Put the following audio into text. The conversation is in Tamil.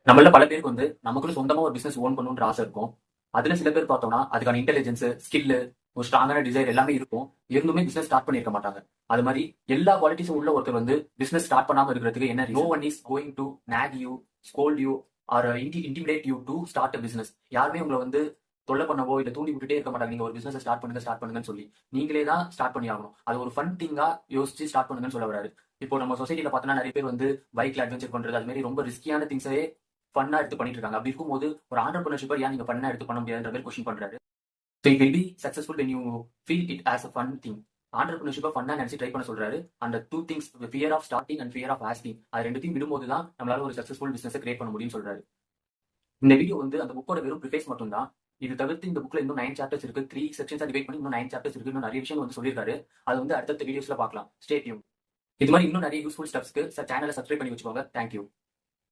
நம்மள பல பேருக்கு நமக்குன்னு சொந்தமா ஒரு பிசினஸ் ஓன் பண்ணணுன்ற ஆசை இருக்கும். அதுல சில பேர் பார்த்தோம்னா அதுக்கான இன்டெலிஜென்ஸ், ஸ்கில், ஒரு ஸ்ட்ராங்கான டிசைர் எல்லாமே இருக்கும். இருந்துமே பிசினஸ் ஸ்டார்ட் பண்ணிருக்க மாட்டாங்க. அது மாதிரி எல்லா குவாலிட்டிஸும் உள்ள ஒருத்தர் பிசினஸ் ஸ்டார்ட் பண்ணாம இருக்கிறதுக்கு என்ன no one is going to knock you, scold you or intimidate you to start a business. யாருமே உங்களை தொல்லை பண்ணவோ இல்ல தூண்டி விட்டுட்டே இருக்க மாட்டாங்க. நீங்க ஒரு பிசினஸ் ஸ்டார்ட் பண்ணுங்கன்னு சொல்லி நீங்களே தான் ஸ்டார்ட் பண்ணி ஆகணும். அது ஒரு ஃபன் திங்கா யோசிச்சு ஸ்டார்ட் பண்ணுங்கன்னு சொல்ல வராரு. இப்போ நம்ம சொசைட்டில பார்த்தோம்னா நிறைய பேர் பைக்ல அட்வென்ச்சர் பண்றது அது மாதிரி ரொம்ப ரிஸ்கியான திங்ஸே ஃபன்னா எடுத்து பண்ணிட்டு இருக்காங்க. அப்படி இருக்கும்போது ஒரு ஆண்டர்பிரினர்ஷிப்பை ஏன் நீங்க ஃபன்னா எடுத்து பண்ண முடியாதுன்ற மாதிரி கொஸ்டின் பண்றாரு. So it will be successful when you feel it as a fun thing. ஆண்டர்பிரினர்ஷிப்பை ஃபன்னா நினைச்சு ட்ரை பண்ண சொல்றாரு. அந்த two things, fear of starting and fear of acting, அது ரெண்டுத்தையும் விடும்போது தான் நம்மளால ஒரு சக்சஸ்ஃபுல் பிசினஸ் கிரியேட் பண்ண முடியும்னு சொல்றாரு. இந்த வீடியோ அந்த புக்கோட வெறும் ப்ரிஃபேஸ் மட்டும் தான். இது தவிர்த்து இந்த புக்ல இன்னும் 9 சாப்டர்ஸ் இருக்கு. 3 செக்ஷன்ஸா டிவைட் பண்ணி இன்னும் 9 சாப்டர்ஸ் இருக்கு. இன்னும் நிறைய விஷயம் சொல்லியிருக்காரு. அது அடுத்த வீடியோஸ்ல பார்க்கலாம். Stay tune. இது மாதிரி இன்னும் நிறைய யூஸ்ஃபுல் ஸ்டெப்ஸ்க்கு சேனலை சப்ஸ்கிரைப் பண்ணி வச்சுக்கோங்க. தேங்க்யூ.